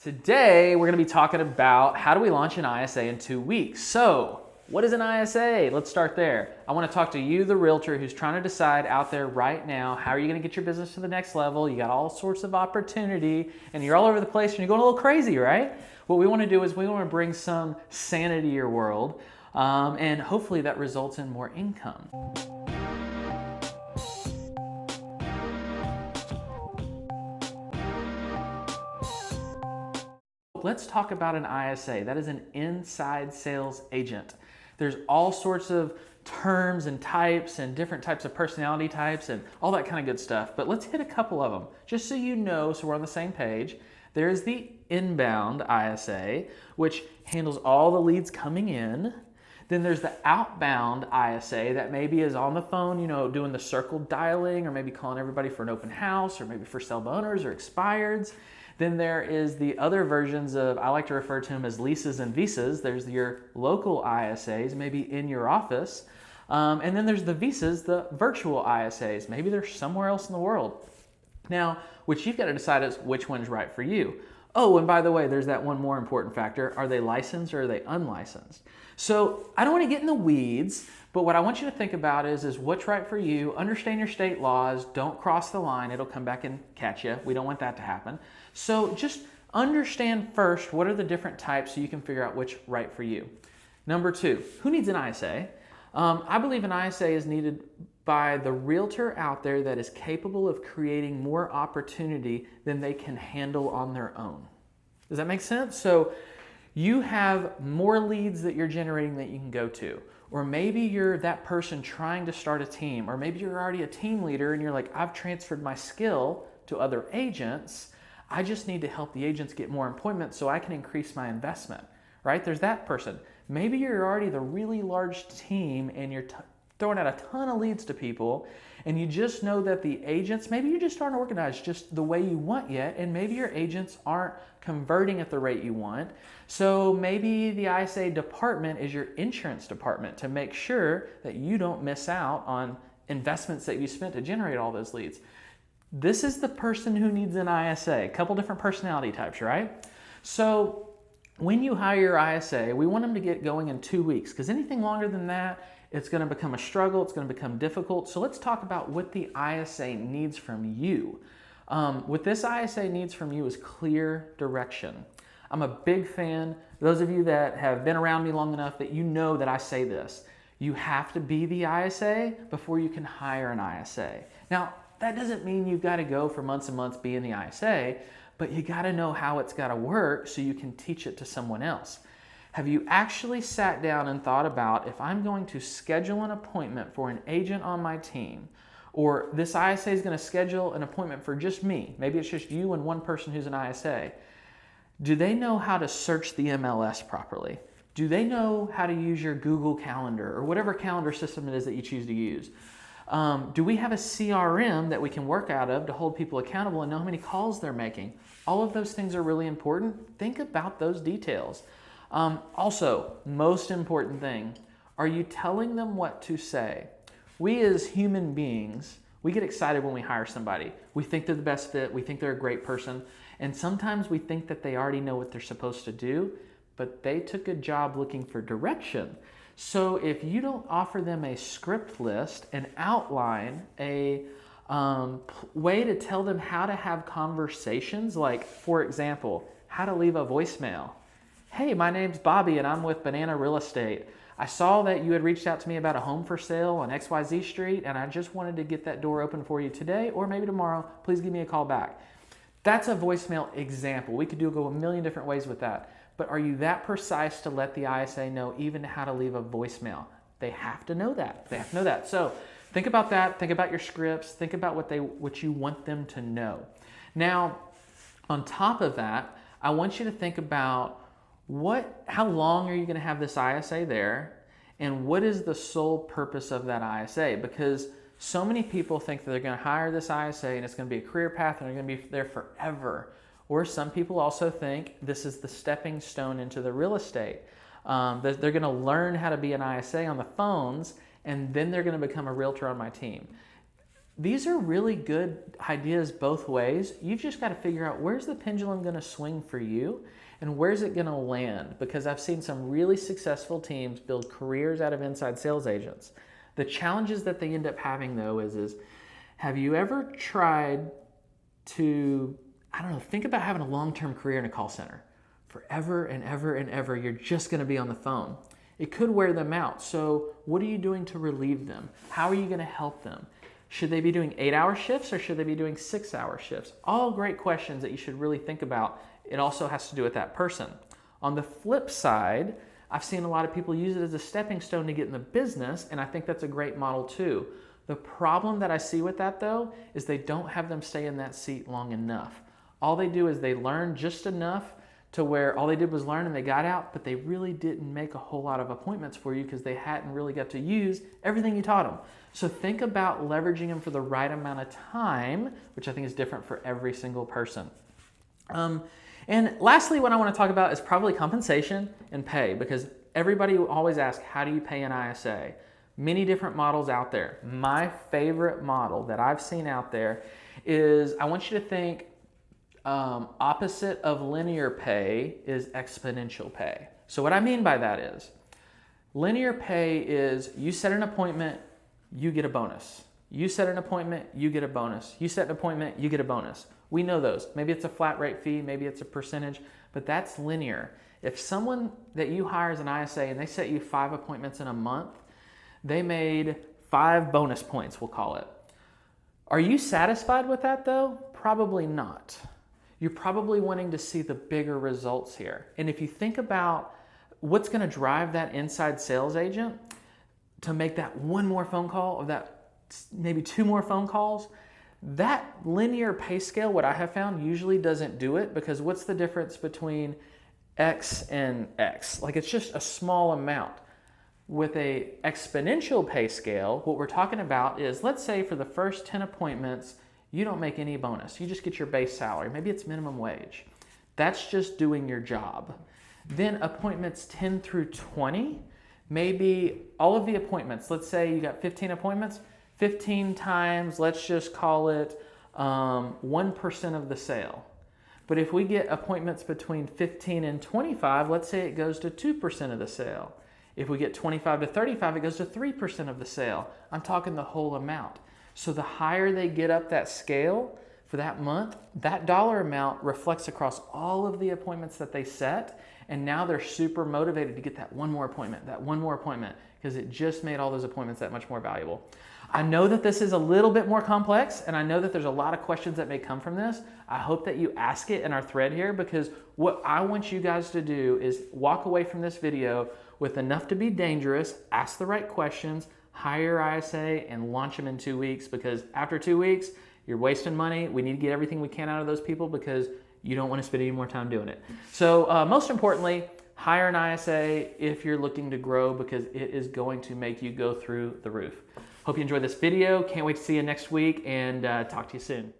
Today, we're going to be talking about how do we launch an ISA in 2 weeks. So, what is an ISA? Let's start there. I want to talk to you, the realtor, who's trying to decide out there right now, how are you going to get your business to the next level? You got all sorts of opportunity and you're all over the place and you're going a little crazy, right? What we want to do is we want to bring some sanity to your world, and hopefully that results in more income. Let's talk about an ISA. That is an inside sales agent. There's all sorts of terms and types and different types of personality types and all that kind of good stuff. But let's hit a couple of them just so you know, so we're on the same page. There's the inbound ISA, which handles all the leads coming in. Then there's the outbound ISA that maybe is on the phone, you know, doing the circle dialing or maybe calling everybody for an open house or maybe for sale owners or expireds. Then there is the other versions of, I like to refer to them as leases and visas. There's your local ISAs, maybe in your office. And then there's the visas, the virtual ISAs. Maybe they're somewhere else in the world. Now, what you've got to decide is which one's right for you. Oh, and by the way, there's that one more important factor. Are they licensed or are they unlicensed? So I don't want to get in the weeds, but what I want you to think about is what's right for you. Understand your state laws. Don't cross the line. It'll come back and catch you. We don't want that to happen. So just understand first what are the different types so you can figure out which right for you. Number two, who needs an ISA? I believe an ISA is needed by the realtor out there that is capable of creating more opportunity than they can handle on their own. Does that make sense? So you have more leads that you're generating that you can go to. Or maybe you're that person trying to start a team. Or maybe you're already a team leader and you're like, I've transferred my skill to other agents. I just need to help the agents get more appointments so I can increase my investment, right? There's that person. Maybe you're already the really large team and you're throwing out a ton of leads to people and you just know that the agents, maybe you just aren't organized just the way you want yet, and maybe your agents aren't converting at the rate you want. So maybe the ISA department is your insurance department to make sure that you don't miss out on investments that you spent to generate all those leads. This is the person who needs an ISA, a couple different personality types, right? So when you hire your ISA, we want them to get going in 2 weeks, because anything longer than that, it's going to become a struggle, it's going to become difficult. So let's talk about what the ISA needs from you. What this ISA needs from you is clear direction. I'm a big fan, those of you that have been around me long enough that you know that I say this. You have to be the ISA before you can hire an ISA. Now, that doesn't mean you've got to go for months and months being the ISA, but you got to know how it's got to work so you can teach it to someone else. Have you actually sat down and thought about, if I'm going to schedule an appointment for an agent on my team, or this ISA is going to schedule an appointment for just me, maybe it's just you and one person who's an ISA, do they know how to search the MLS properly? Do they know how to use your Google Calendar or whatever calendar system it is that you choose to use? Do we have a CRM that we can work out of to hold people accountable and know how many calls they're making? All of those things are really important. Think about those details. Also, most important thing, are you telling them what to say? We as human beings, we get excited when we hire somebody. We think they're the best fit, we think they're a great person, and sometimes we think that they already know what they're supposed to do, but they took a job looking for direction. So if you don't offer them a script list, an outline, a way to tell them how to have conversations, like, for example, how to leave a voicemail. Hey, my name's Bobby and I'm with Banana Real Estate. I saw that you had reached out to me about a home for sale on XYZ Street and I just wanted to get that door open for you today or maybe tomorrow. Please give me a call back. That's a voicemail example. We could go a million different ways with that. But are you that precise to let the ISA know even how to leave a voicemail? They have to know that. They have to know that. So think about that. Think about your scripts. Think about what you want them to know. Now, on top of that, I want you to think about how long are you going to have this ISA there, and what is the sole purpose of that ISA? Because so many people think that they're going to hire this ISA and it's going to be a career path and they're going to be there forever. Or some people also think this is the stepping stone into the real estate. That they're going to learn how to be an ISA on the phones and then they're going to become a realtor on my team. These are really good ideas both ways. You've just got to figure out where's the pendulum going to swing for you and where's it going to land, because I've seen some really successful teams build careers out of inside sales agents. The challenges that they end up having though is have you ever tried to, I don't know, think about having a long-term career in a call center. Forever and ever and ever, you're just going to be on the phone. It could wear them out. So what are you doing to relieve them? How are you going to help them? Should they be doing 8-hour shifts or should they be doing 6-hour shifts? All great questions that you should really think about. It also has to do with that person. On the flip side, I've seen a lot of people use it as a stepping stone to get in the business, and I think that's a great model too. The problem that I see with that though is they don't have them stay in that seat long enough. All they do is they learn just enough to where all they did was learn and they got out, but they really didn't make a whole lot of appointments for you because they hadn't really got to use everything you taught them. So think about leveraging them for the right amount of time, which I think is different for every single person. And lastly, what I want to talk about is probably compensation and pay, because everybody always asks, how do you pay an ISA? Many different models out there. My favorite model that I've seen out there is, I want you to think opposite of linear pay is exponential pay. So what I mean by that is, linear pay is you set an appointment, you get a bonus. You set an appointment, you get a bonus. You set an appointment, you get a bonus. We know those. Maybe it's a flat rate fee, maybe it's a percentage, but that's linear. If someone that you hire as an ISA and they set you 5 appointments in a month, they made 5 bonus points, we'll call it. Are you satisfied with that though? Probably not. You're probably wanting to see the bigger results here. And if you think about what's going to drive that inside sales agent to make that one more phone call or that maybe 2 more phone calls, that linear pay scale, what I have found, usually doesn't do it, because what's the difference between X and X? Like, it's just a small amount. With a exponential pay scale, what we're talking about is, let's say for the first 10 appointments, you don't make any bonus. You just get your base salary. Maybe it's minimum wage. That's just doing your job. Then appointments 10 through 20, maybe all of the appointments, let's say you got 15 appointments, 15 times, let's just call it 1% of the sale. But if we get appointments between 15 and 25, let's say it goes to 2% of the sale. If we get 25 to 35, it goes to 3% of the sale. I'm talking the whole amount. So the higher they get up that scale for that month, that dollar amount reflects across all of the appointments that they set. And now they're super motivated to get that one more appointment, because it just made all those appointments that much more valuable. I know that this is a little bit more complex, and I know that there's a lot of questions that may come from this. I hope that you ask it in our thread here, because what I want you guys to do is walk away from this video with enough to be dangerous, ask the right questions, hire your ISA, and launch them in 2 weeks, because after 2 weeks, you're wasting money. We need to get everything we can out of those people because you don't want to spend any more time doing it. So most importantly, hire an ISA if you're looking to grow, because it is going to make you go through the roof. Hope you enjoyed this video. Can't wait to see you next week, and talk to you soon.